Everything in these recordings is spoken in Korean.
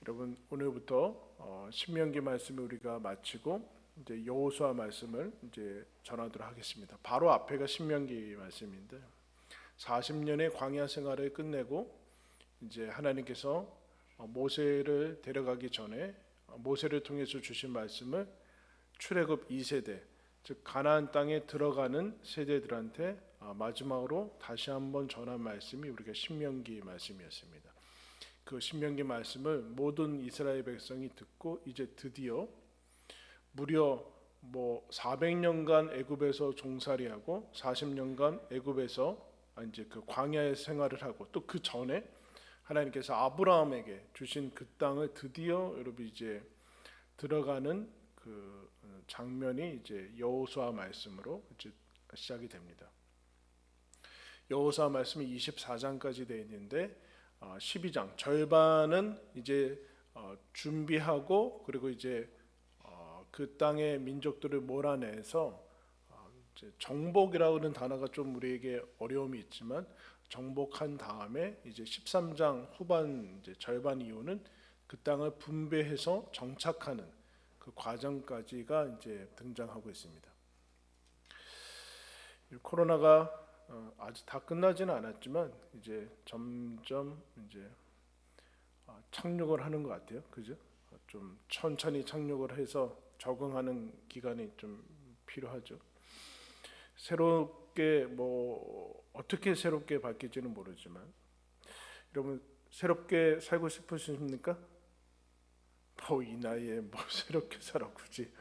여러분 오늘부터 신명기 말씀을 우리가 마치고 이제 여호수아 말씀을 이제 전하도록 하겠습니다. 바로 앞에가 신명기 말씀인데 40년의 광야 생활을 끝내고 이제 하나님께서 모세를 데려가기 전에 모세를 통해서 주신 말씀을 출애굽 2세대 즉 가나안 땅에 들어가는 세대들한테 마지막으로 다시 한번 전한 말씀이 우리가 신명기 말씀이었습니다. 그 신명기 말씀을 모든 이스라엘 백성이 듣고 이제 드디어 무려 400년간 애굽에서 종살이하고 40년간 애굽에서 이제 그 광야의 생활을 하고 또 그 전에 하나님께서 아브라함에게 주신 그 땅을 드디어 여러분 이제 들어가는 그 장면이 이제 여호수아 말씀으로 이제 시작이 됩니다. 여호수아 말씀이 24장까지 되어 있는데 12장 절반은 이제 준비하고 그리고 이제 그 땅의 민족들을 몰아내서 이제 정복이라고 하는 단어가 좀 우리에게 어려움이 있지만 정복한 다음에 이제 13장 후반 이제 절반 이후는 그 땅을 분배해서 정착하는 그 과정까지가 이제 등장하고 있습니다. 코로나가 아직 다 끝나지는 않았지만 이제 점점 이제 착륙을 하는 것 같아요. 그죠? 좀 천천히 착륙을 해서 적응하는 기간이 좀 필요하죠. 새롭게 어떻게 새롭게 바뀔지는 모르지만 여러분 새롭게 살고 싶으십니까? 이 나이에 새롭게 살아 굳이.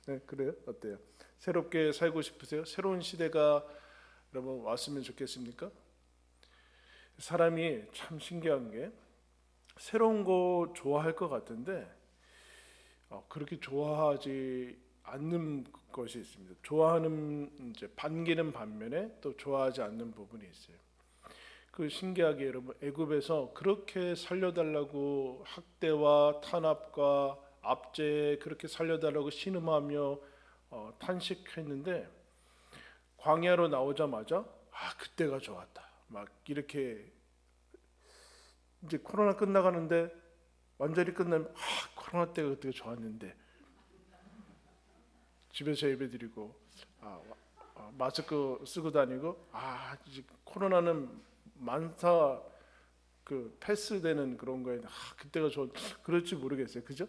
네, 그래요? 어때요? 새롭게 살고 싶으세요? 새로운 시대가 여러분 왔으면 좋겠습니까? 사람이 참 신기한 게 새로운 거 좋아할 것 같은데 그렇게 좋아하지 않는 것이 있습니다. 좋아하는 이제 반기는 반면에 또 좋아하지 않는 부분이 있어요. 그 신기하게 여러분 애굽에서 그렇게 살려달라고 학대와 탄압과 압제에 그렇게 살려달라고 신음하며 탄식했는데 광야로 나오자마자 그때가 좋았다. 막 이렇게 이제 코로나 끝나가는데 완전히 끝나면 코로나 때가 그때 좋았는데 집에서 예배드리고 마스크 쓰고 다니고 이제 코로나는 만사 그 패스되는 그런 거에 그때가 좋은 그럴지 모르겠어요. 그죠?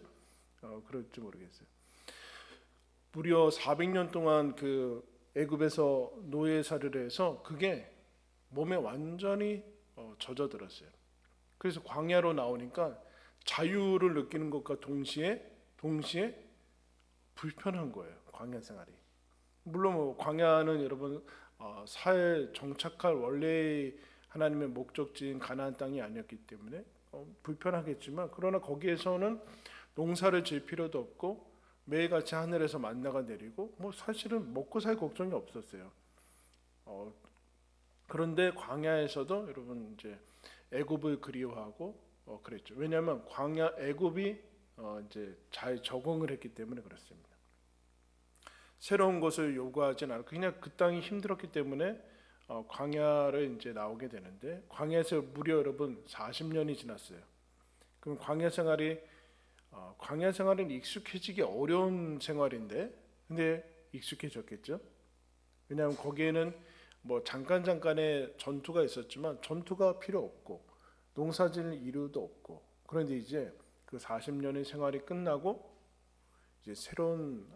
그럴지 모르겠어요. 무려 400년 동안 그 애굽에서 노예살이를 해서 그게 몸에 완전히 젖어들었어요. 그래서 광야로 나오니까 자유를 느끼는 것과 동시에 불편한 거예요. 광야 생활이. 물론 광야는 여러분 살 정착할 원래의 하나님의 목적지인 가나안 땅이 아니었기 때문에 불편하겠지만 그러나 거기에서는 농사를 지을 필요도 없고 매일같이 하늘에서 만나가 내리고 사실은 먹고 살 걱정이 없었어요. 그런데 광야에서도 여러분 이제 애굽을 그리워하고 그랬죠. 왜냐하면 광야 애굽이 이제 잘 적응을 했기 때문에 그렇습니다. 새로운 것을 요구하진 않고 그냥 그 땅이 힘들었기 때문에 광야를 이제 나오게 되는데 광야에서 무려 여러분 40년이 지났어요. 그럼 광야 생활은 익숙해지기 어려운 생활인데 근데 익숙해졌겠죠. 왜냐하면 거기에는 잠깐의 전투가 있었지만 전투가 필요 없고 농사질 이유도 없고 그런데 이제 그 40년의 생활이 끝나고 이제 새로운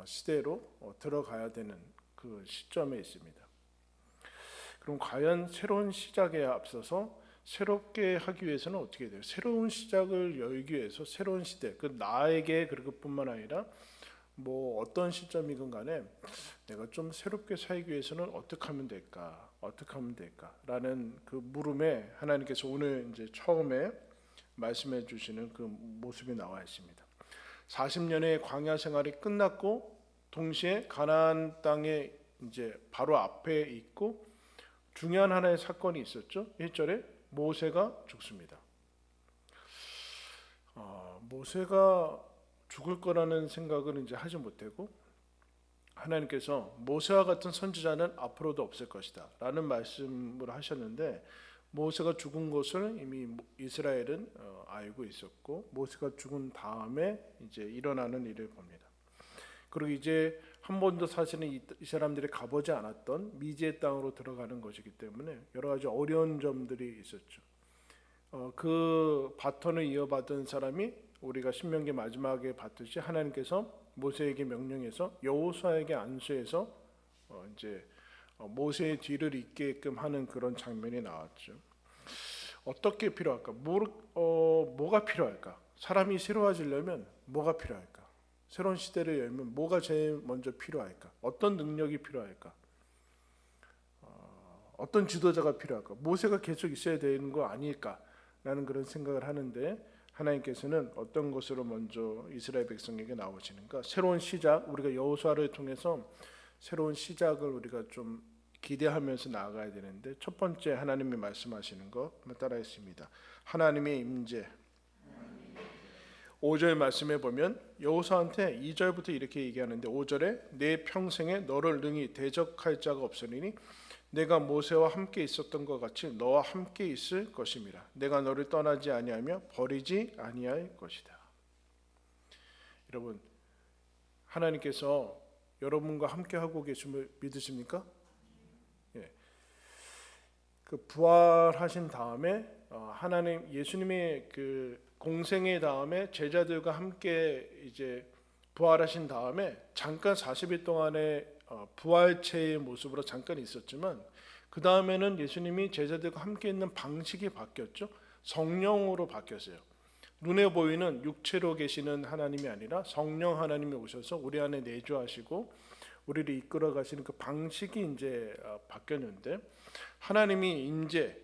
시대로 들어가야 되는 그 시점에 있습니다. 그럼 과연 새로운 시작에 앞서서 새롭게 하기 위해서는 어떻게 돼요? 새로운 시작을 열기 위해서 새로운 시대, 그 나에게 그것뿐만 아니라 어떤 시점이건 간에 내가 좀 새롭게 살기 위해서는 어떻게 하면 될까? 라는 그 물음에 하나님께서 오늘 이제 처음에 말씀해 주시는 그 모습이 나와 있습니다. 40년의 광야 생활이 끝났고 동시에 가나안 땅에 이제 바로 앞에 있고 중요한 하나의 사건이 있었죠. 1절에 모세가 죽습니다. 모세가 죽을 거라는 생각을 이제 하지 못하고 하나님께서 모세와 같은 선지자는 앞으로도 없을 것이다 라는 말씀을 하셨는데 모세가 죽은 것을 이미 이스라엘은 알고 있었고, 모세가 죽은 다음에 이제 일어나는 일을 봅니다. 그리고 이제 한 번도 사실은 이 사람들이 가보지 않았던 미지의 땅으로 들어가는 것이기 때문에 여러 가지 어려운 점들이 있었죠. 그 바톤을 이어받은 사람이 우리가 신명기 마지막에 봤듯이 하나님께서 모세에게 명령해서 여호수아에게 안수해서 이제 모세의 뒤를 잇게끔 하는 그런 장면이 나왔죠. 어떻게 필요할까? 뭐가 필요할까? 사람이 새로워지려면 뭐가 필요할까? 새로운 시대를 열면 뭐가 제일 먼저 필요할까? 어떤 능력이 필요할까? 어떤 지도자가 필요할까? 모세가 계속 있어야 되는 거 아닐까라는 그런 생각을 하는데, 하나님께서는 어떤 것으로 먼저 이스라엘 백성에게 나오시는가? 새로운 시작, 우리가 여호수아를 통해서 새로운 시작을 우리가 좀 기대하면서 나아가야 되는데, 첫 번째 하나님이 말씀하시는 거 한번 따라했습니다. 하나님의 임재. 5절 말씀에 보면 여호수아한테 2절부터 이렇게 얘기하는데, 5절에 내 평생에 너를 능히 대적할 자가 없으리니 내가 모세와 함께 있었던 것 같이 너와 함께 있을 것임이라. 내가 너를 떠나지 아니하며 버리지 아니할 것이다. 여러분, 하나님께서 여러분과 함께 하고 계심을 믿으십니까? 예. 그 부활하신 다음에 하나님 예수님의 그 공생의 다음에 제자들과 함께 이제 부활하신 다음에 잠깐 40일 동안의 부활체의 모습으로 잠깐 있었지만, 그 다음에는 예수님이 제자들과 함께 있는 방식이 바뀌었죠. 성령으로 바뀌었어요. 눈에 보이는 육체로 계시는 하나님이 아니라 성령 하나님이 오셔서 우리 안에 내주하시고 우리를 이끌어 가시는 그 방식이 이제 바뀌었는데, 하나님이 이제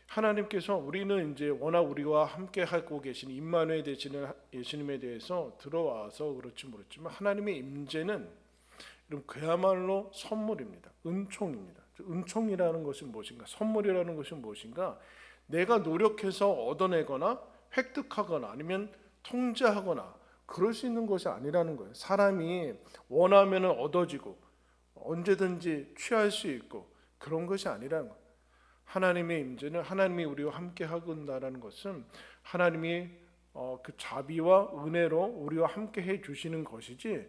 하나님께서 우리는 이제 워낙 우리와 함께 하고 계신 임마누엘 되시는 예수님에 대해서 들어와서 그렇지 모르지만, 하나님의 임재는 그야말로 선물입니다. 은총입니다. 은총이라는 것이 무엇인가? 선물이라는 것이 무엇인가? 내가 노력해서 얻어내거나 획득하거나 아니면 통제하거나 그럴 수 있는 것이 아니라는 거예요. 사람이 원하면 얻어지고 언제든지 취할 수 있고 그런 것이 아니라는 거예요. 하나님의 임재는, 하나님이 우리와 함께 하신다는 것은 하나님이 그 자비와 은혜로 우리와 함께 해 주시는 것이지,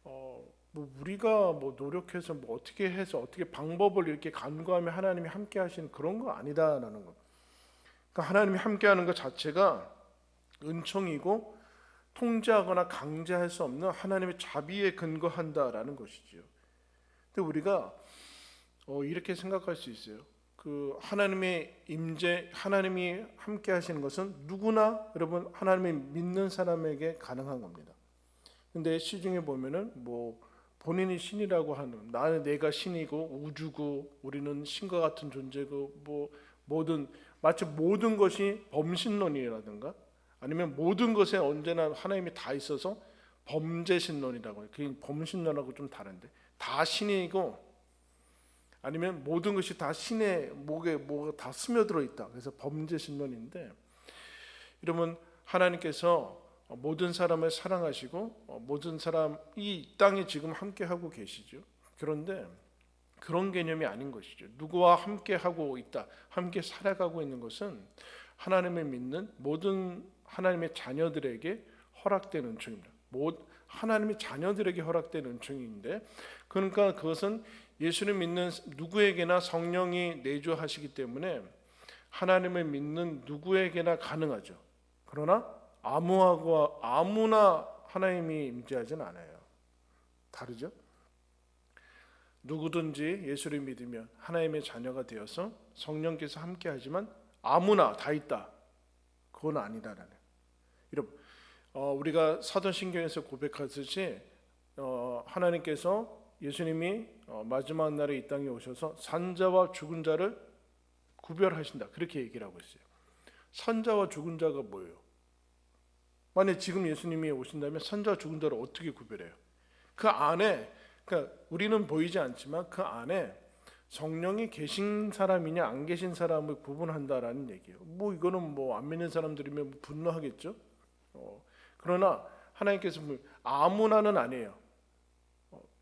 뭐 우리가 뭐 노력해서 뭐 어떻게 해서 어떻게 방법을 이렇게 간구하며 하나님이 함께 하시는 그런 거 아니다라는 거. 그러니까 하나님이 함께 하는 것 자체가 은총이고 통제하거나 강제할 수 없는 하나님의 자비에 근거한다라는 것이죠. 근데 우리가 이렇게 생각할 수 있어요. 그 하나님의 임재, 하나님이 함께 하시는 것은 누구나 여러분 하나님을 믿는 사람에게 가능한 겁니다. 근데 시중에 보면은 뭐 본인이 신이라고 하는, 내가 신이고 우주고 우리는 신과 같은 존재고 뭐 마치 모든 것이 범신론이라든가 아니면 모든 것에 언제나 하나님이 다 있어서 범죄신론이라고 해요. 그게 범신론하고 좀 다른데, 다 신이고 아니면 모든 것이 다 신의 목에 뭐가 다 스며들어 있다. 그래서 범죄신론인데, 여러분 하나님께서 모든 사람을 사랑하시고 모든 사람이 이 땅에 지금 함께 하고 계시죠. 그런데 그런 개념이 아닌 것이죠. 누구와 함께 하고 있다, 함께 살아가고 있는 것은 하나님을 믿는 모든 하나님의 자녀들에게 허락된 은총입니다. 하나님의 자녀들에게 허락된 은총인데, 그러니까 그것은 예수를 믿는 누구에게나 성령이 내주하시기 때문에 하나님을 믿는 누구에게나 가능하죠. 그러나 아무나 하나님이 임재하진 않아요. 다르죠? 누구든지 예수를 믿으면 하나님의 자녀가 되어서 성령께서 함께 하지만 아무나 다 있다, 그건 아니다라는. 여러분, 우리가 사도신경에서 고백하듯이 하나님께서 예수님이 마지막 날에 이 땅에 오셔서 산자와 죽은 자를 구별하신다, 그렇게 얘기를 하고 있어요. 산자와 죽은 자가 뭐예요? 만약 지금 예수님이 오신다면 산자와 죽은 자를 어떻게 구별해요? 그 안에, 그러니까 우리는 보이지 않지만 그 안에 성령이 계신 사람이냐 안 계신 사람을 구분한다라는 얘기예요. 뭐 이거는 뭐 안 믿는 사람들이면 뭐 분노하겠죠. 그러나 하나님께서 아무나는 아니에요.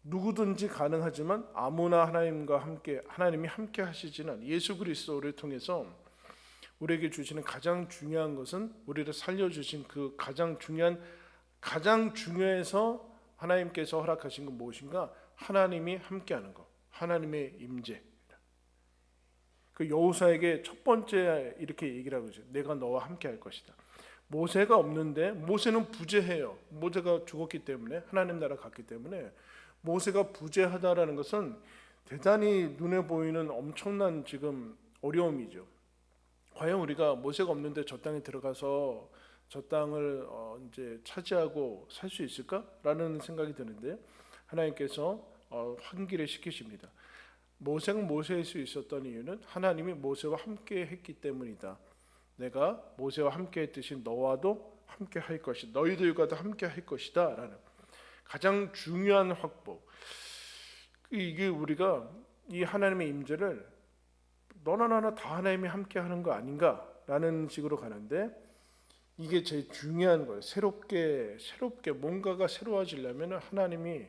누구든지 가능하지만 아무나 하나님과 함께, 하나님이 함께 하시지는, 예수 그리스도를 통해서 우리에게 주시는 가장 중요한 것은 우리를 살려주신 그 가장 중요해서 하나님께서 허락하신 건 무엇인가? 하나님이 함께하는 것, 하나님의 임재. 그 여호수아에게 첫 번째 이렇게 얘기를 하고 있어요. 내가 너와 함께할 것이다. 모세가 없는데, 모세는 부재해요. 모세가 죽었기 때문에, 하나님 나라 갔기 때문에 모세가 부재하다라는 것은 대단히 눈에 보이는 엄청난 지금 어려움이죠. 과연 우리가 모세가 없는데 저 땅에 들어가서 저 땅을 이제 차지하고 살 수 있을까라는 생각이 드는데, 하나님께서 환기를 시키십니다. 모세가 모세일 수 있었던 이유는 하나님이 모세와 함께 했기 때문이다. 내가 모세와 함께 했듯이 너와도 함께 할 것이다. 너희들과도 함께 할 것이다 라는 가장 중요한 확보. 이게 우리가 이 하나님의 임재를 너나 나나 다 하나님이 함께 하는 거 아닌가 라는 식으로 가는데, 이게 제일 중요한 거예요. 새롭게 뭔가가 새로워지려면 하나님이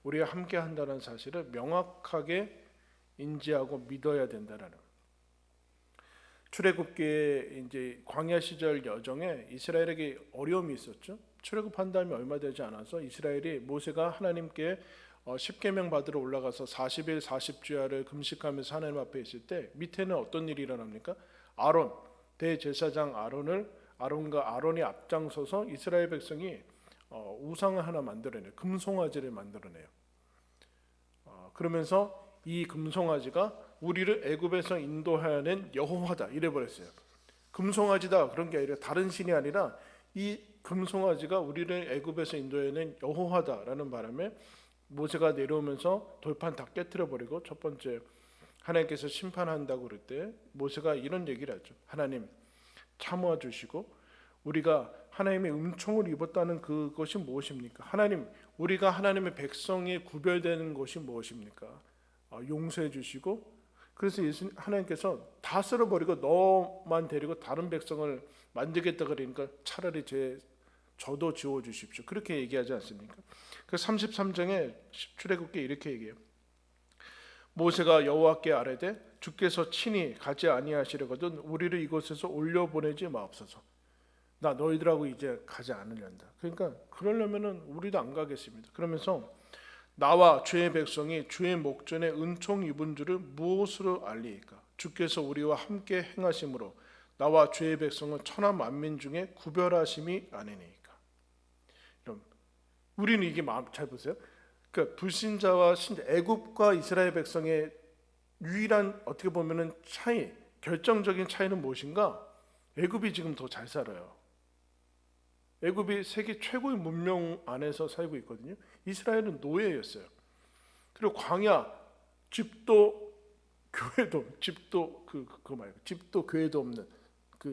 우리와 함께 한다는 사실을 명확하게 인지하고 믿어야 된다라는. 출애굽기에 이제 광야 시절 여정에 이스라엘에게 어려움이 있었죠. 출애굽한 다음에 얼마 되지 않아서 이스라엘이 모세가 하나님께 십계명 받으러 올라가서 40일 40주야를 금식하면서 하나님 앞에 있을 때 밑에는 어떤 일이 일어납니까? 아론, 대제사장 아론이 앞장서서 이스라엘 백성이 우상을 하나 만들어내요. 금송아지를 만들어내요. 그러면서 이 금송아지가 우리를 애굽에서 인도하여낸 여호와다 이래 버렸어요. 금송아지다 그런 게 아니라, 다른 신이 아니라 이 금송아지가 우리를 애굽에서 인도해낸 여호와다라는 바람에 모세가 내려오면서 돌판 다 깨트려 버리고, 첫 번째 하나님께서 심판한다고 그럴 때 모세가 이런 얘기를 하죠. 하나님 참아 주시고, 우리가 하나님의 은총을 입었다는 그것이 무엇입니까? 하나님, 우리가 하나님의 백성이 구별되는 것이 무엇입니까? 용서해 주시고, 그래서 하나님께서 다 쓸어버리고 너만 데리고 다른 백성을 만들겠다 그러니까 차라리 저도 지워 주십시오. 그렇게 얘기하지 않습니까? 그 33장에 출애굽기에 이렇게 얘기해요. 모세가 여호와께 아뢰되 주께서 친히 가지 아니하시려거든 우리를 이곳에서 올려보내지 마옵소서. 나 너희들하고 이제 가지 않으련다. 그러니까 그러려면은 우리도 안 가겠습니다. 그러면서 나와 주의 백성이 주의 목전에 은총 입은 줄을 무엇으로 알리이까? 주께서 우리와 함께 행하심으로 나와 주의 백성은 천하 만민 중에 구별하심이 아니니까. 그럼 우리는 이게 마음 잘 보세요. 그러니까 불신자와 신자, 애굽과 이스라엘 백성의 유일한 어떻게 보면은 결정적인 차이는 무엇인가? 애굽이 지금 더 잘 살아요. 애굽이 세계 최고의 문명 안에서 살고 있거든요. 이스라엘은 노예였어요. 그리고 광야, 집도 교회도 없는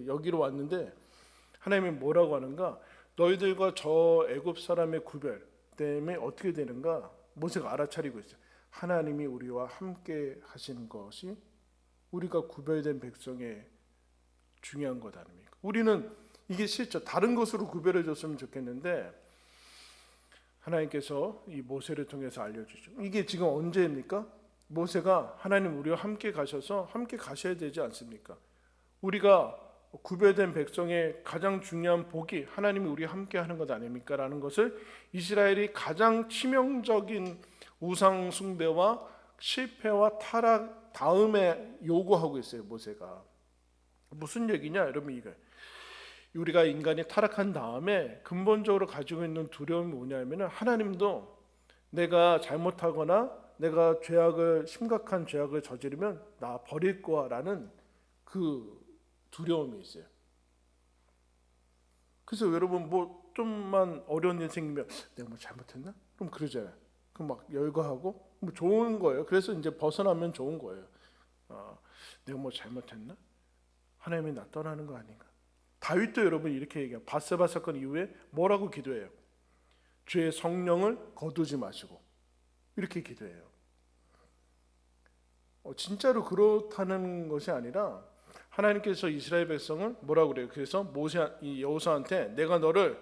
여기로 왔는데 하나님이 뭐라고 하는가? 너희들과 저 애굽 사람의 구별 때문에 어떻게 되는가? 모세가 알아차리고 있어요. 하나님이 우리와 함께 하시는 것이 우리가 구별된 백성의 중요한 것 아닙니까? 우리는 이게 싫죠. 다른 것으로 구별해 줬으면 좋겠는데 하나님께서 이 모세를 통해서 알려주죠. 이게 지금 언제입니까? 모세가 하나님 우리와 함께 가셔서 함께 가셔야 되지 않습니까? 우리가 구별된 백성의 가장 중요한 복이 하나님이 우리와 함께 하는 것 아닙니까? 라는 것을 이스라엘이 가장 치명적인 우상 숭배와 실패와 타락 다음에 요구하고 있어요. 모세가 무슨 얘기냐? 여러분, 이거 우리가 인간이 타락한 다음에 근본적으로 가지고 있는 두려움이 뭐냐면은 하나님도 내가 잘못하거나 내가 심각한 죄악을 저지르면 나 버릴 거라는 그 두려움이 있어요. 그래서 여러분 뭐 좀만 어려운 일 생기면 내가 뭐 잘못했나? 그럼 그러잖아요. 그럼 막 열거하고 뭐 좋은 거예요. 그래서 이제 벗어나면 좋은 거예요. 내가 뭐 잘못했나? 하나님이 나 떠나는 거 아닌가? 다윗도 여러분 이렇게 얘기해요. 밧세바 사건 이후에 뭐라고 기도해요? 주의 성령을 거두지 마시고 이렇게 기도해요. 진짜로 그렇다는 것이 아니라 하나님께서 이스라엘 백성을 뭐라고 그래요? 그래서 여호수아한테 내가 너를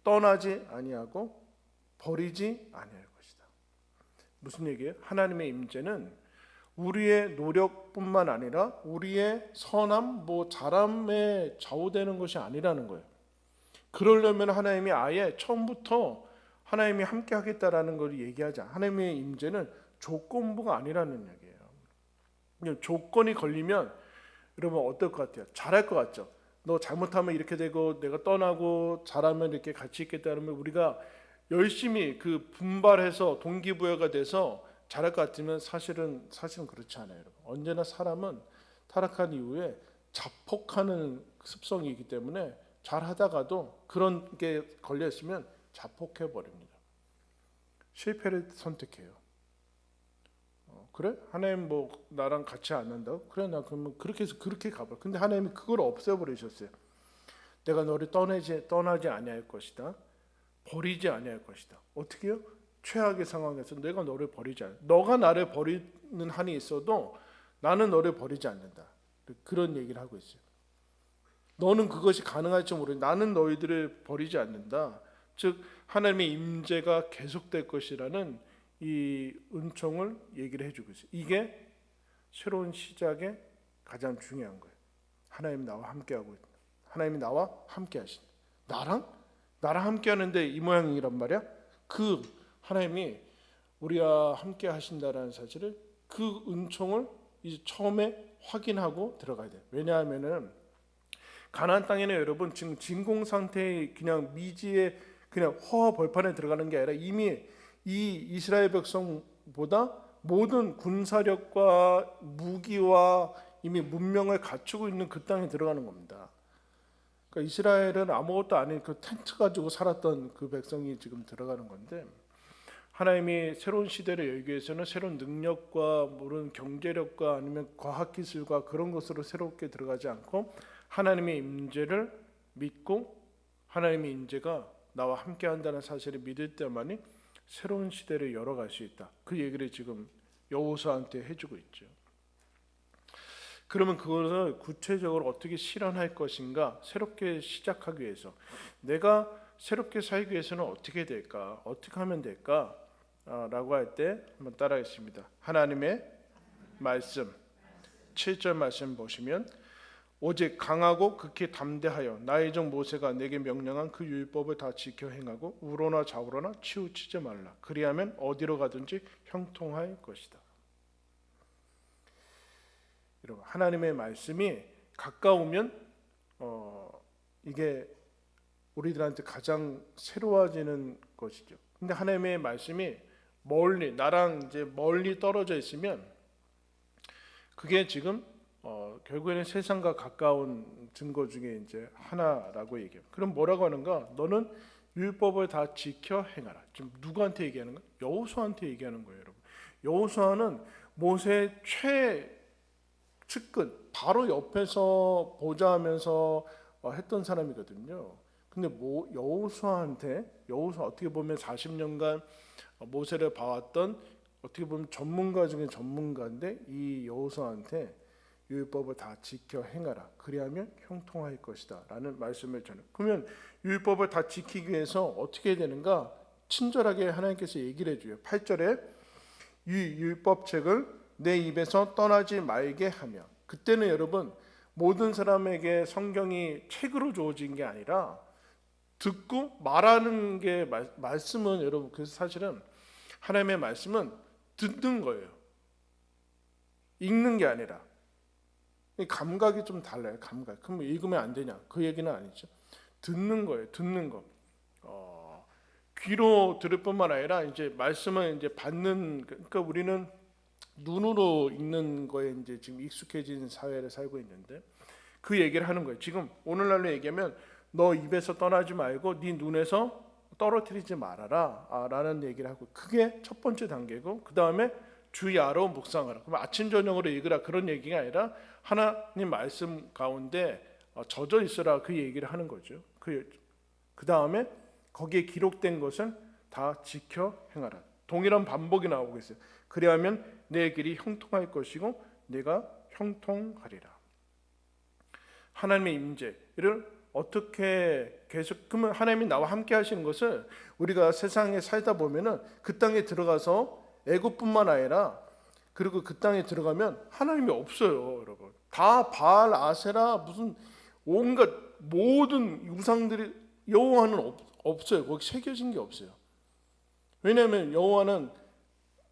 떠나지 아니하고 버리지 아니할 것이다. 무슨 얘기예요? 하나님의 임재는 우리의 노력뿐만 아니라 우리의 선함, 잘함에 좌우되는 것이 아니라는 거예요. 그러려면 하나님이 아예 처음부터 하나님이 함께 하겠다라는 걸 얘기하자. 하나님의 임재는 조건부가 아니라는 얘기예요. 그냥 조건이 걸리면 여러분 어떨 것 같아요? 잘할 것 같죠? 너 잘못하면 이렇게 되고 내가 떠나고 잘하면 이렇게 같이 있겠다 그러면 우리가 열심히 그 분발해서 동기부여가 돼서 잘할 것 같으면 사실은 그렇지 않아요. 여러분. 언제나 사람은 타락한 이후에 자폭하는 습성이 있기 때문에 잘하다가도 그런 게 걸려있으면 자폭해 버립니다. 실패를 선택해요. 그래? 하나님 나랑 같이 안 한다고? 그래 나 그러면 그렇게 해서 그렇게 가버려. 근데 하나님이 그걸 없애버리셨어요. 내가 너를 떠나지 아니할 것이다. 버리지 아니할 것이다. 어떻게요? 최악의 상황에서 내가 너를 버리지 않아. 너가 나를 버리는 한이 있어도 나는 너를 버리지 않는다. 그런 얘기를 하고 있어요. 너는 그것이 가능할지 모르겠는데 나는 너희들을 버리지 않는다. 즉 하나님의 임재가 계속될 것이라는 이 은총을 얘기를 해주고 있어요. 이게 새로운 시작의 가장 중요한 거예요. 하나님이 나와 함께하고 있다. 하나님이 나와 함께하신다. 나랑 함께하는데 이 모양이란 말이야. 그 하나님이 우리와 함께하신다라는 사실을 그 은총을 이제 처음에 확인하고 들어가야 돼요. 왜냐하면은 가나안 땅에는 여러분 지금 진공 상태의 그냥 미지의 그냥 허허 벌판에 들어가는 게 아니라 이미 이 이스라엘 백성보다 모든 군사력과 무기와 이미 문명을 갖추고 있는 그 땅에 들어가는 겁니다. 그러니까 이스라엘은 아무것도 아닌 그 텐트 가지고 살았던 그 백성이 지금 들어가는 건데 하나님이 새로운 시대를 열기 위해서는 새로운 능력과 모든 경제력과 아니면 과학기술과 그런 것으로 새롭게 들어가지 않고 하나님의 임재를 믿고 하나님의 임재가 나와 함께 한다는 사실을 믿을 때만이 새로운 시대를 열어갈 수 있다. 그 얘기를 지금 여호수아한테 해주고 있죠. 그러면 그것을 구체적으로 어떻게 실현할 것인가? 새롭게 시작하기 위해서 내가 새롭게 살기 위해서는 어떻게 될까? 어떻게 하면 될까? 라고 할 때 한번 따라하겠습니다. 하나님의 말씀 7절 말씀 보시면 오직 강하고 극히 담대하여 나의 종 모세가 내게 명령한 그 율법을 다 지켜 행하고 우로나 좌우로나 치우치지 말라. 그리하면 어디로 가든지 형통할 것이다. 여러분 하나님의 말씀이 가까우면 이게 우리들한테 가장 새로워지는 것이죠. 근데 하나님의 말씀이 나랑 이제 멀리 떨어져 있으면 그게 지금 결국에는 세상과 가까운 증거 중에 이제 하나라고 얘기해요. 그럼 뭐라고 하는가? 너는 율법을 다 지켜 행하라. 지금 누구한테 얘기하는 거예요? 여호수아한테 얘기하는 거예요, 여러분. 여호수아는 모세의 최측근 바로 옆에서 보좌하면서 했던 사람이거든요. 근데 여호수아 어떻게 보면 40년간 모세를 봐왔던 어떻게 보면 전문가 중에 전문가인데 이 여호수아한테 율법을 다 지켜 행하라. 그리하면 형통할 것이다. 라는 말씀을 전해요. 그러면 율법을 다 지키기 위해서 어떻게 해야 되는가? 친절하게 하나님께서 얘기를 해줘요. 8절에 이 율법책을 내 입에서 떠나지 말게 하며 그때는 여러분 모든 사람에게 성경이 책으로 주어진 게 아니라 듣고 말하는 게 말씀은 여러분 그래서 사실은 하나님의 말씀은 듣는 거예요. 읽는 게 아니라 감각이 좀 달라요. 감각. 그럼 읽으면 안 되냐? 그 얘기는 아니죠. 듣는 거예요. 듣는 거. 귀로 들을 뿐만 아니라 이제 말씀을 이제 받는 그러니까 우리는 눈으로 읽는 거에 이제 지금 익숙해진 사회를 살고 있는데 그 얘기를 하는 거예요. 지금 오늘날로 얘기하면 너 입에서 떠나지 말고 네 눈에서 떨어뜨리지 말아라 라는 얘기를 하고 그게 첫 번째 단계고 그 다음에 주야로 묵상하라. 그럼 아침 저녁으로 읽으라 그런 얘기가 아니라 하나님 말씀 가운데 젖어 있으라 그 얘기를 하는 거죠. 그 다음에 거기에 기록된 것은 다 지켜 행하라. 동일한 반복이 나오고 있어요. 그리하면 내 길이 형통할 것이고 내가 형통하리라. 하나님의 임재를 어떻게 계속 그러면 하나님이 나와 함께 하시는 것을 우리가 세상에 살다 보면은 그 땅에 들어가서 애굽뿐만 아니라 그리고 그 땅에 들어가면 하나님이 없어요, 여러분. 다 바알, 아세라, 무슨 온갖 모든 우상들이, 여호와는 없어요. 거기 새겨진 게 없어요. 왜냐하면 여호와는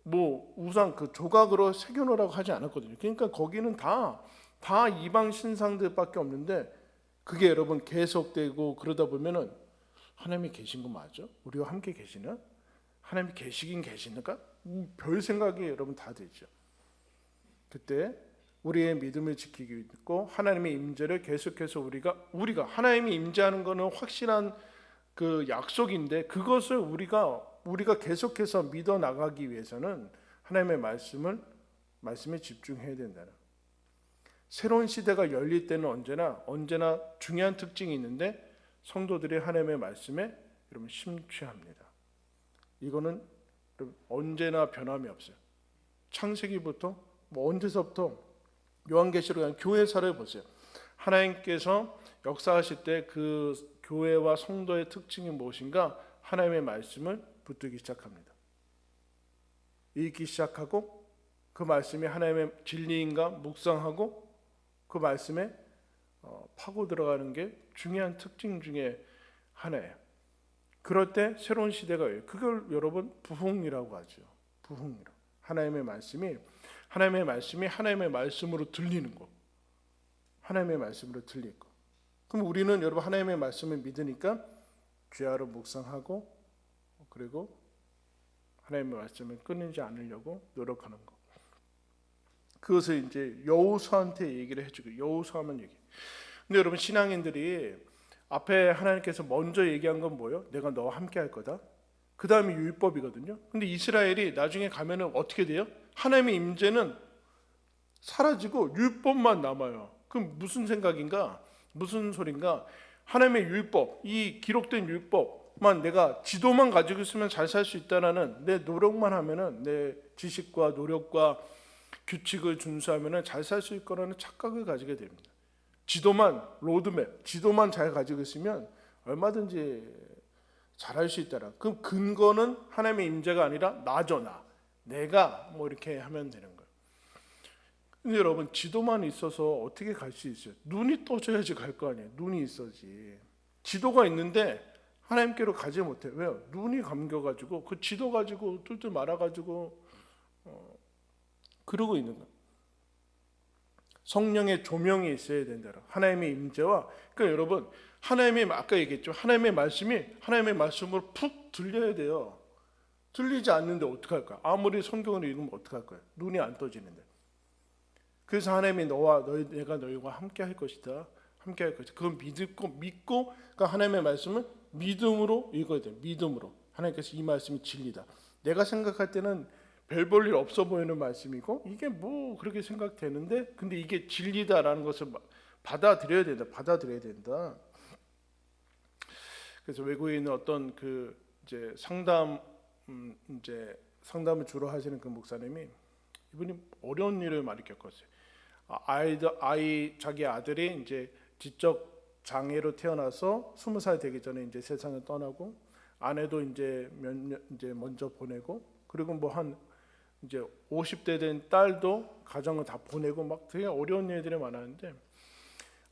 뭐 우상 그 조각으로 새겨놓으라고 하지 않았거든요. 그러니까 거기는 다 이방 신상들밖에 없는데, 그게 여러분 계속되고 그러다 보면은 하나님이 계신 거 맞아? 우리와 함께 계시나? 하나님이 계시긴 계시는가? 별 생각이 여러분 다 되죠. 그때 우리의 믿음을 지키기 있고 하나님의 임재를 계속해서 우리가 하나님이 임재하는 거는 확실한 그 약속인데, 그것을 우리가 계속해서 믿어 나가기 위해서는 하나님의 말씀에 집중해야 된다는. 새로운 시대가 열릴 때는 언제나 중요한 특징이 있는데, 성도들이 하나님의 말씀에 여러분 심취합니다. 이거는 언제나 변함이 없어요. 창세기부터 언제서부터 요한계시록 교회사를 보세요. 하나님께서 역사하실 때 그 교회와 성도의 특징이 무엇인가? 하나님의 말씀을 붙들기 시작합니다. 읽기 시작하고, 그 말씀이 하나님의 진리인가 묵상하고, 그 말씀에 파고 들어가는 게 중요한 특징 중에 하나예요. 그럴 때 새로운 시대가 와요. 그걸 여러분 부흥이라고 하죠. 부흥이라고. 하나님의 말씀이 하나님의 말씀으로 들리는 거. 하나님의 말씀으로 들릴 거. 그럼 우리는 여러분 하나님의 말씀을 믿으니까 귀하로 묵상하고, 그리고 하나님의 말씀을 끊이지 않으려고 노력하는 거. 그것을 이제 여호수아한테 얘기를 해주고, 여호수아만 얘기. 근데 여러분 신앙인들이 앞에 하나님께서 먼저 얘기한 건 뭐예요? 내가 너와 함께 할 거다. 그 다음에 율법이거든요. 근데 이스라엘이 나중에 가면은 어떻게 돼요? 하나님의 임재는 사라지고 율법만 남아요. 그럼 무슨 생각인가? 무슨 소린가? 하나님의 율법, 이 기록된 율법만 내가 지도만 가지고 있으면 잘 살 수 있다라는, 내 노력만 하면은, 내 지식과 노력과 규칙을 준수하면은 잘 살 수 있거라는 착각을 가지게 됩니다. 지도만, 로드맵, 지도만 잘 가지고 있으면 얼마든지 잘할 수 있다라. 그럼 근거는 하나님의 임재가 아니라 나잖아. 내가 뭐 이렇게 하면 되는 거예요. 근데 여러분 지도만 있어서 어떻게 갈 수 있어요? 눈이 떠져야지 갈 거 아니에요. 눈이 있어야지. 지도가 있는데 하나님께로 가지 못해. 왜요? 눈이 감겨가지고 그 지도 가지고 뚫뚫 말아가지고 그러고 있는 거예요. 성령의 조명이 있어야 된다. 하나님의 임재와, 그러니까 여러분 하나님의, 아까 얘기했죠. 하나님의 말씀이 하나님의 말씀으로 푹 들려야 돼요. 들리지 않는데 어떡할까요? 아무리 성경을 읽으면 어떡할 거예요? 눈이 안 떠지는데. 그래서 하나님이 내가 너희와 함께 할 것이다. 함께 할 것이다. 그걸 믿고 그러니까 하나님의 말씀을 믿음으로 읽어야 돼요. 믿음으로. 하나님께서 이 말씀이 진리다. 내가 생각할 때는 별 볼 일 없어 보이는 말씀이고, 이게 뭐 그렇게 생각되는데, 근데 이게 진리다라는 것을 받아들여야 된다. 그래서 외국에 있는 어떤 그 이제 상담을 주로 하시는 그 목사님이, 이분이 어려운 일을 많이 겪었어요. 자기 아들이 이제 지적 장애로 태어나서 20살 되기 전에 이제 세상을 떠나고, 아내도 이제 이제 먼저 보내고, 그리고 뭐 한 이제 50대 된 딸도 가정을 다 보내고, 막 되게 어려운 일들이 많았는데,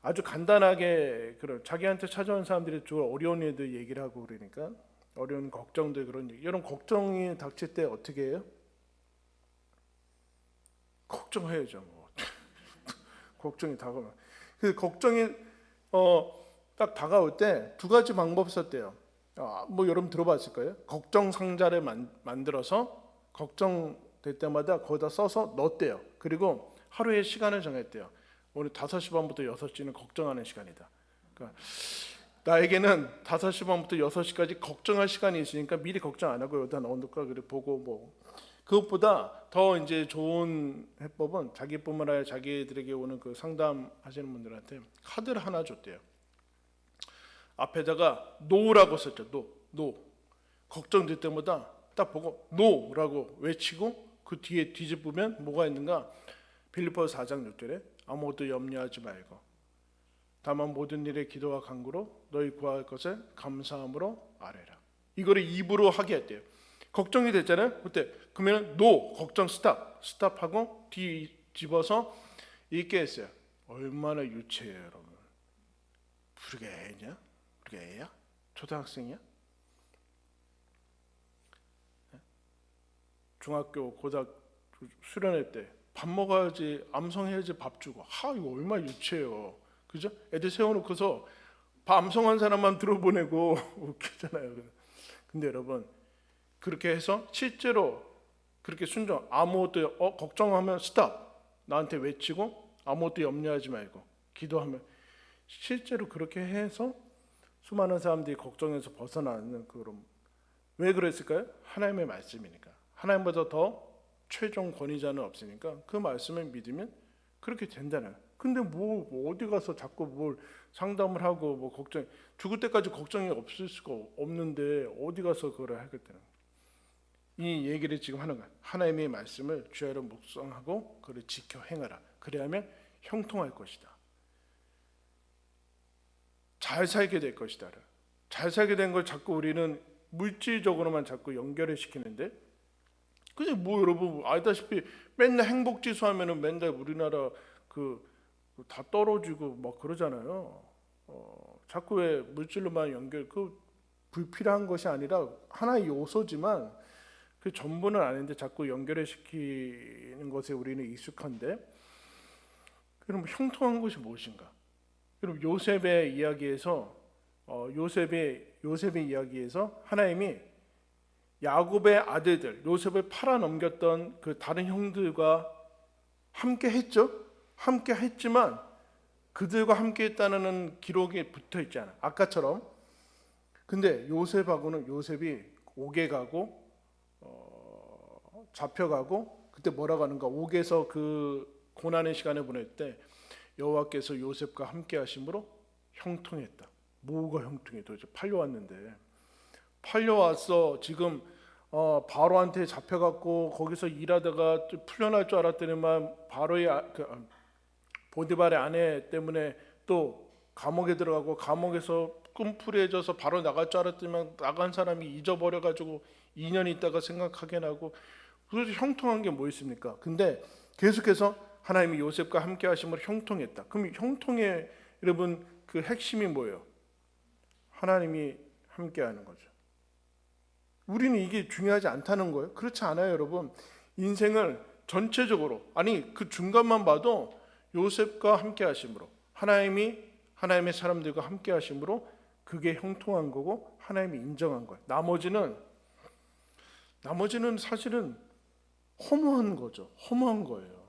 아주 간단하게 그런 자기한테 찾아온 사람들이 주로 어려운 일들 얘기를 하고, 그러니까 어려운 걱정들, 그런 얘기. 여러분 걱정이 닥칠 때 어떻게 해요? 걱정해야죠. 뭐. 걱정이 다가오면. 그 걱정이 딱 다가올 때 두 가지 방법 썼대요. 뭐 여러분 들어봤을 거예요. 걱정 상자를 만들어서 걱정될 때마다 거기다 써서 넣었대요. 그리고 하루에 시간을 정했대요. 오늘 5시 반부터 6시는 걱정하는 시간이다. 그러니까 나에게는 5시 반부터 6시까지 걱정할 시간이 있으니까 미리 걱정 안 하고 여기다 넣어놓을까, 그래 보고 뭐. 그것보다 더 이제 좋은 해법은 자기뿐만 아니라 자기들에게 오는 그 상담하시는 분들한테 카드를 하나 줬대요. 앞에다가 노라고 썼죠. 노. 걱정될 때마다 딱 보고 노라고 외치고, 그 뒤에 뒤집으면 뭐가 있는가? 빌립보서 4장 6절에 아무것도 염려하지 말고 다만 모든 일에 기도와 간구로 너희 구할 것을 감사함으로 아뢰라. 이거를 입으로 하게 했대요. 걱정이 됐잖아요. 그때 그러면 노 걱정 스탑하고 뒤집어서 읽게 했어요. 얼마나 유치해요, 여러분. 우리가 애냐? 우리가 애야? 초등학생이야? 중학교 고등학교 수련회 때 밥 먹어야지, 암송해야지 밥 주고. 이거 얼마나 유치해요. 그죠? 애들 세워놓고서 암송한 사람만 들어보내고 웃기잖아요. 근데 여러분, 그렇게 해서 실제로 그렇게 순종, 아무것도 걱정하면 스탑, 나한테 외치고 아무것도 염려하지 말고 기도하면, 실제로 그렇게 해서 수많은 사람들이 걱정에서 벗어나는 그런. 왜 그랬을까요? 하나님의 말씀이니까. 하나님보다 더 최종 권위자는 없으니까 그 말씀을 믿으면 그렇게 된다는. 근데 뭐 어디 가서 자꾸 뭘 상담을 하고 뭐 걱정, 죽을 때까지 걱정이 없을 수가 없는데 어디 가서 그걸 하겠다는. 이 얘기를 지금 하는 거야. 하나님의 말씀을 주야로 묵상하고 그를 지켜 행하라. 그래야면 형통할 것이다. 잘 살게 될 것이다. 잘 살게 된 걸 자꾸 우리는 물질적으로만 자꾸 연결을 시키는데, 근데 뭐 여러분 알다시피 맨날 행복지수 하면은 맨날 우리나라 다 떨어지고 막 그러잖아요. 자꾸 왜 물질로만 연결, 불필요한 것이 아니라 하나의 요소지만 그 전부는 아닌데 자꾸 연결을 시키는 것에 우리는 익숙한데, 그럼 형통한 것이 무엇인가? 그럼 요셉의 이야기에서 요셉의 이야기에서 하나님이 야곱의 아들들, 요셉을 팔아넘겼던 그 다른 형들과 함께 했죠. 함께 했지만 그들과 함께 했다는 기록이 붙어 있지 않아. 아까처럼. 근데 요셉이 옥에 가고 잡혀가고, 그때 뭐라고 하는가? 옥에서 그 고난의 시간을 보낼 때 여호와께서 요셉과 함께 하심으로 형통했다. 뭐가 형통해? 도대체 팔려왔어. 지금 바로한테 잡혀갔고 거기서 일하다가 풀려날 줄 알았더니만 바로의 보디발의 아내 때문에 또 감옥에 들어가고, 감옥에서 꿈풀이해져서 바로 나갈 줄 알았더니만 나간 사람이 잊어버려가지고 2년 있다가 생각하게 나고. 그래서 형통한 게 뭐 있습니까? 근데 계속해서 하나님이 요셉과 함께 하심으로 형통했다. 그럼 형통의 여러분 그 핵심이 뭐예요? 하나님이 함께 하는 거죠. 우리는 이게 중요하지 않다는 거예요. 그렇지 않아요, 여러분. 인생을 전체적으로, 아니 그 중간만 봐도 요셉과 함께 하심으로, 하나님의 사람들과 함께 하심으로 그게 형통한 거고 하나님이 인정한 거예요. 나머지는 사실은 허무한 거죠. 허무한 거예요.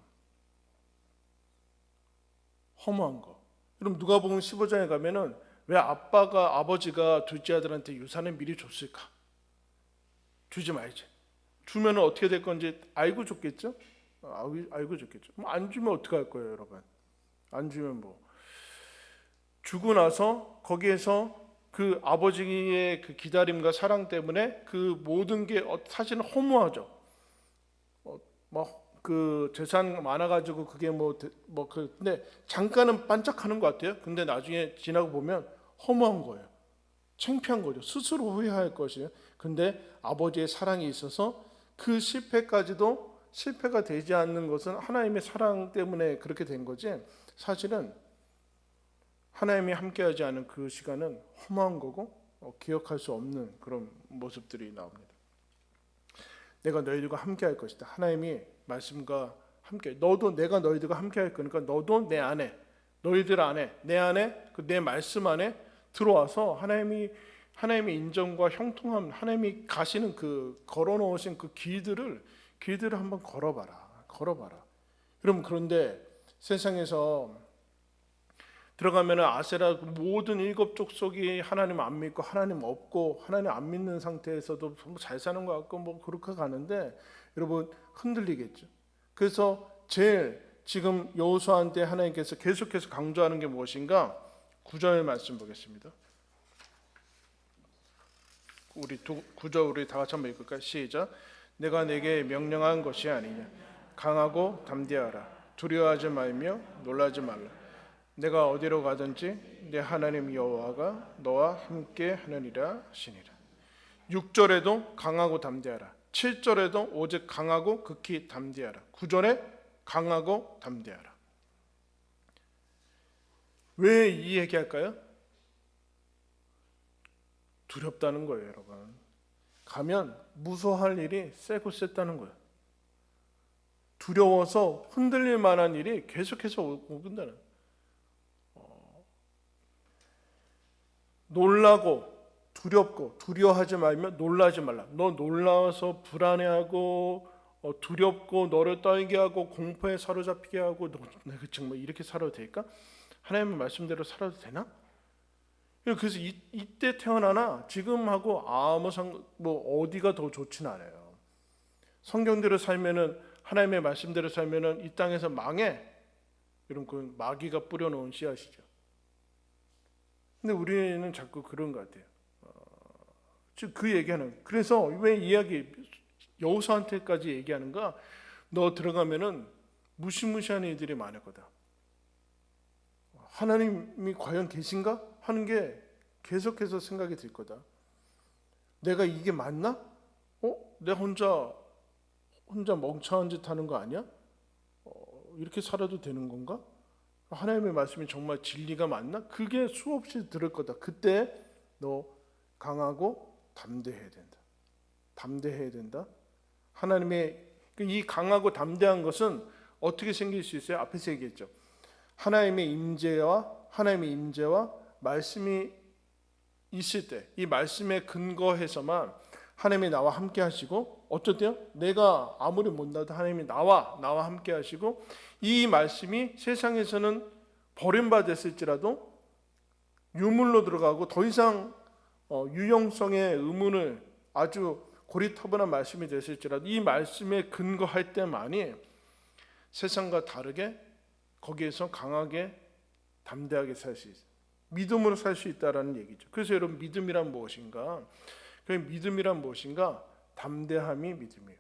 허무한 거. 그럼 누가복음 15장에 가면은 왜 아버지가 둘째 아들한테 유산을 미리 줬을까? 주지 말지. 주면은 어떻게 될 건지 알고 줬겠죠? 알고 줬겠죠. 안 주면 어떻게 할 거예요, 여러분? 안 주면 뭐 주고 나서 거기에서 그 아버지의 그 기다림과 사랑 때문에 그 모든 게 사실은 허무하죠. 그 재산 많아가지고 그게 근데 잠깐은 반짝하는 것 같아요. 근데 나중에 지나고 보면 허무한 거예요. 창피한 거죠. 스스로 후회할 것이에요. 근데 아버지의 사랑이 있어서 그 실패가 되지 않는 것은 하나님의 사랑 때문에 그렇게 된 거지, 사실은 하나님이 함께하지 않은 그 시간은 허무한 거고 기억할 수 없는 그런 모습들이 나옵니다. 내가 너희들과 함께할 것이다. 하나님이 말씀과 함께, 내가 너희들과 함께할 거니까 너도 내 안에, 너희들 안에, 내 안에, 내 말씀 안에 들어와서 하나님의 인정과 형통함, 하나님이 가시는 걸어놓으신 그 길들을 한번 걸어봐라. 여러분, 그런데 세상에서 들어가면 아세라 모든 7 족속이 하나님 안 믿고 하나님 없고 하나님 안 믿는 상태에서도 잘 사는 것 같고 그렇게 가는데 여러분 흔들리겠죠. 그래서 제일 지금 여호수아한테 하나님께서 계속해서 강조하는 게 무엇인가? 9절 말씀 보겠습니다. 우리 9절 우리 다 같이 한번 읽을까요? 시작. 내가 내게 명령한 것이 아니냐. 강하고 담대하라. 두려워하지 말며 놀라지 말라. 내가 어디로 가든지 내 하나님 여호와가 너와 함께 하느니라 하시니라. 6절에도 강하고 담대하라. 7절에도 오직 강하고 극히 담대하라. 9절에 강하고 담대하라. 왜 이 얘기할까요? 두렵다는 거예요, 여러분. 가면 무서워할 일이 세고 셌다는 거예요. 두려워서 흔들릴 만한 일이 계속해서 오긴다는. 놀라고 두렵고 두려워하지 말면 놀라지 말라. 너 놀라워서 불안해하고 두렵고 너를 떨게 하고 공포에 사로잡히게 하고 내가 정말 이렇게 살아도 될까? 하나님의 말씀대로 살아도 되나? 그래서 이때 태어나나 지금하고 아무 뭐 어디가 더 좋지는 않아요. 성경대로 살면은 하나님의 말씀대로 살면은 이 땅에서 망해. 이런 그 마귀가 뿌려놓은 씨앗이죠. 근데 우리는 자꾸 그런 것 같아요. 즉 그 얘기하는. 그래서 왜 이야기 여호수아한테까지 얘기하는가? 너 들어가면은 무시무시한 일들이 많을 거다. 하나님이 과연 계신가? 하는 게 계속해서 생각이 들 거다. 내가 이게 맞나? 내가 혼자 멍청한 짓 하는 거 아니야? 이렇게 살아도 되는 건가? 하나님의 말씀이 정말 진리가 맞나? 그게 수없이 들을 거다. 그때 너 강하고 담대해야 된다. 담대해야 된다. 하나님의 이 강하고 담대한 것은 어떻게 생길 수 있어요? 앞에서 얘기했죠. 하나님의 임재와 말씀이 있을 때, 이 말씀에 근거해서만 하나님이 나와 함께 하시고, 어쩌대요? 내가 아무리 못나도 하나님이 나와 함께 하시고, 이 말씀이 세상에서는 버림받았을지라도 유물로 들어가고 더 이상 유용성의 의문을 아주 고리타분한 말씀이 됐을지라도 이 말씀에 근거할 때만이 세상과 다르게 거기에서 강하게 담대하게 살 수 있어요. 믿음으로 살 수 있다라는 얘기죠. 그래서 여러분 믿음이란 무엇인가? 그 믿음이란 무엇인가? 담대함이 믿음이에요.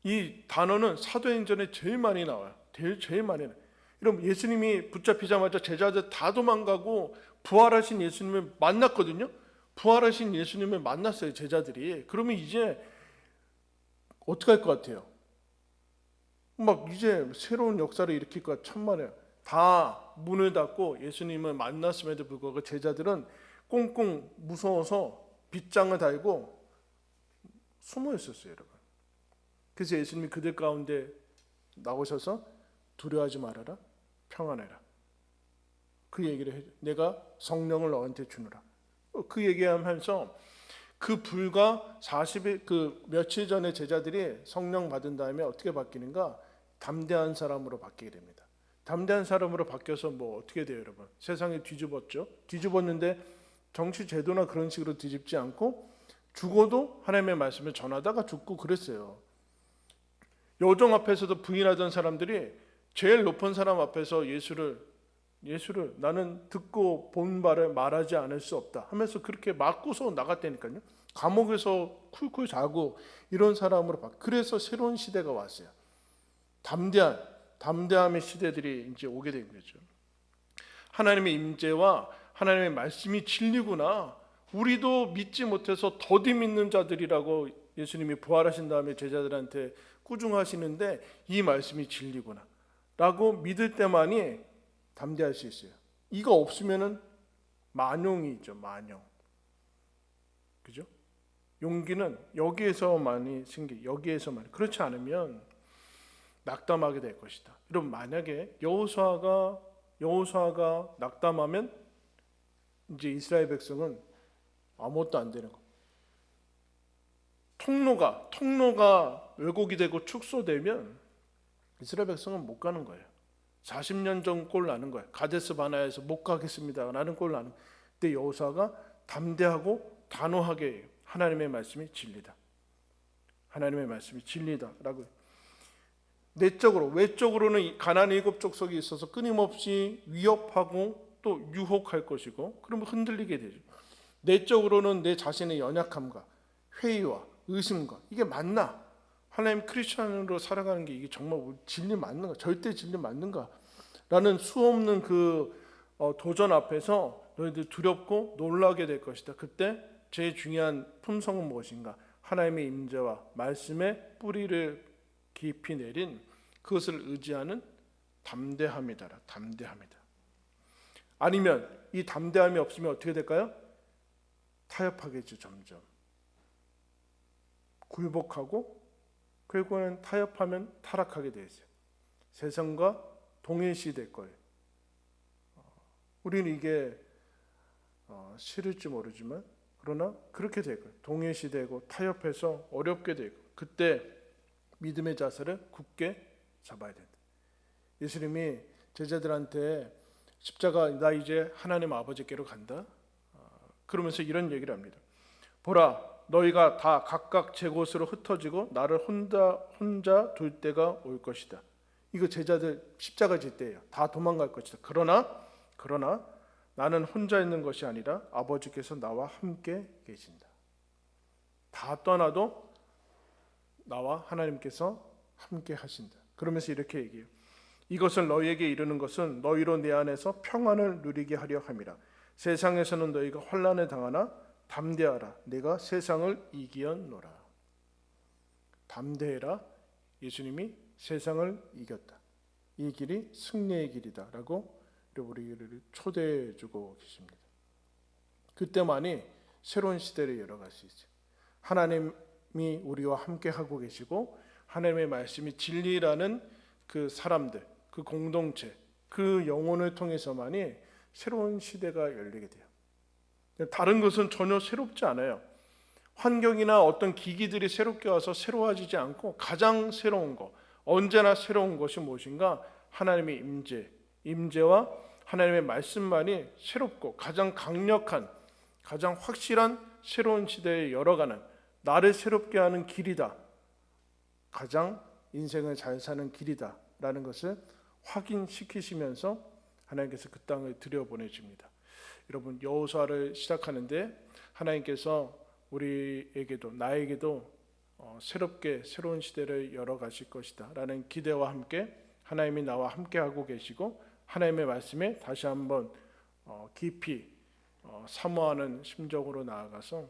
이 단어는 사도행전에 제일 많이 나와요. 제일 많이 나와요. 여러분 예수님이 붙잡히자마자 제자들 다 도망가고 부활하신 예수님을 만났거든요. 부활하신 예수님을 만났어요, 제자들이. 그러면 이제 어떻게 할 것 같아요? 막 이제 새로운 역사를 일으킬 것 천만에요. 다 문을 닫고 예수님을 만났음에도 불구하고 제자들은 꽁꽁 무서워서 빗장을 달고 숨어 있었어요, 여러분. 그래서 예수님이 그들 가운데 나오셔서 두려워하지 말아라, 평안해라. 그 얘기를 해줘. 내가 성령을 너한테 주노라. 그 얘기하면서 그 불과 40일 그 며칠 전에 제자들이 성령 받은 다음에 어떻게 바뀌는가? 담대한 사람으로 바뀌게 됩니다. 담대한 사람으로 바뀌어서 뭐 어떻게 돼요, 여러분? 세상이 뒤집었죠. 뒤집었는데 정치 제도나 그런 식으로 뒤집지 않고 죽어도 하나님의 말씀을 전하다가 죽고 그랬어요. 여종 앞에서도 부인하던 사람들이 제일 높은 사람 앞에서 예수를 나는 듣고 본 바를 말하지 않을 수 없다 하면서 그렇게 맞고서 나갔다니까요. 감옥에서 쿨쿨 자고 이런 사람으로 그래서 새로운 시대가 왔어요. 담대함의 시대들이 이제 오게 된 거죠. 하나님의 임재와 하나님의 말씀이 진리구나. 우리도 믿지 못해서 더디 믿는 자들이라고 예수님이 부활하신 다음에 제자들한테 꾸중하시는데 이 말씀이 진리구나 라고 믿을 때만이 담대할 수 있어요. 이거 없으면은 만용이 있죠. 만용. 그죠? 용기는 여기에서만이 여기에서만. 그렇지 않으면 낙담하게 될 것이다. 여러분 만약에 여호수아가 낙담하면 이제 이스라엘 백성은 아무것도 안 되는 거. 통로가 왜곡이 되고 축소되면 이스라엘 백성은 못 가는 거예요. 40년 전 꼴 나는 거예요. 가데스 바네아에서 못 가겠습니다. 라는 꼴 나는. 근데 여호수아가 담대하고 단호하게 하나님의 말씀이 진리다. 하나님의 말씀이 진리다라고. 내적으로, 외적으로는 가나안 7 족속이 있어서 끊임없이 위협하고 또 유혹할 것이고, 그러면 흔들리게 되죠. 내적으로는 내 자신의 연약함과 회의와 의심과 이게 맞나? 하나님 크리스천으로 살아가는 게 이게 정말 진리 맞는가? 절대 진리 맞는가? 라는 수없는 그 도전 앞에서 너희들 두렵고 놀라게 될 것이다. 그때 제일 중요한 품성은 무엇인가? 하나님의 임재와 말씀의 뿌리를 깊이 내린 그것을 의지하는 담대함이다. 담대함이다. 아니면 이 담대함이 없으면 어떻게 될까요? 타협하겠죠. 점점 굴복하고 결국에는 타협하면 타락하게 되죠. 세상과 동일시될 거예요. 우리는 이게 싫을지 모르지만 그러나 그렇게 될 거예요. 동일시되고 타협해서 어렵게 되고 그때 믿음의 자세를 굳게 잡아야 된다. 예수님이 제자들한테 십자가 나 이제 하나님 아버지께로 간다. 그러면서 이런 얘기를 합니다. 보라 너희가 다 각각 제 곳으로 흩어지고 나를 혼자 둘 때가 올 것이다. 이거 제자들 십자가 질 때예요. 다 도망갈 것이다. 그러나 나는 혼자 있는 것이 아니라 아버지께서 나와 함께 계신다. 다 떠나도 나와 하나님께서 함께 하신다. 그러면서 이렇게 얘기해요. 이것을 너희에게 이르는 것은 너희로 내 안에서 평안을 누리게 하려 함이라. 세상에서는 너희가 환난을 당하나 담대하라. 내가 세상을 이기었노라. 담대해라. 예수님이 세상을 이겼다. 이 길이 승리의 길이다 라고 우리를 초대해 주고 계십니다. 그때만이 새로운 시대를 열어갈 수 있어요. 하나님이 우리와 함께 하고 계시고 하나님의 말씀이 진리라는 그 사람들, 그 공동체, 그 영혼을 통해서만이 새로운 시대가 열리게 돼요. 다른 것은 전혀 새롭지 않아요. 환경이나 어떤 기기들이 새롭게 와서 새로워지지 않고 가장 새로운 것, 언제나 새로운 것이 무엇인가? 하나님의 임재와 하나님의 말씀만이 새롭고 가장 강력한, 가장 확실한 새로운 시대에 열어가는 나를 새롭게 하는 길이다. 가장 인생을 잘 사는 길이다 라는 것을 확인시키시면서 하나님께서 그 땅을 들여보내줍니다. 여러분 여호수아를 시작하는데 하나님께서 우리에게도 나에게도 새롭게 새로운 시대를 열어가실 것이다 라는 기대와 함께 하나님이 나와 함께하고 계시고 하나님의 말씀에 다시 한번 깊이 사모하는 심정으로 나아가서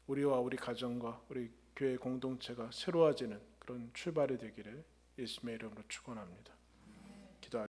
우리와 우리 가정과 우리 교회 공동체가 새로워지는 그런 출발이 되기를 예수님의 이름으로 축원합니다.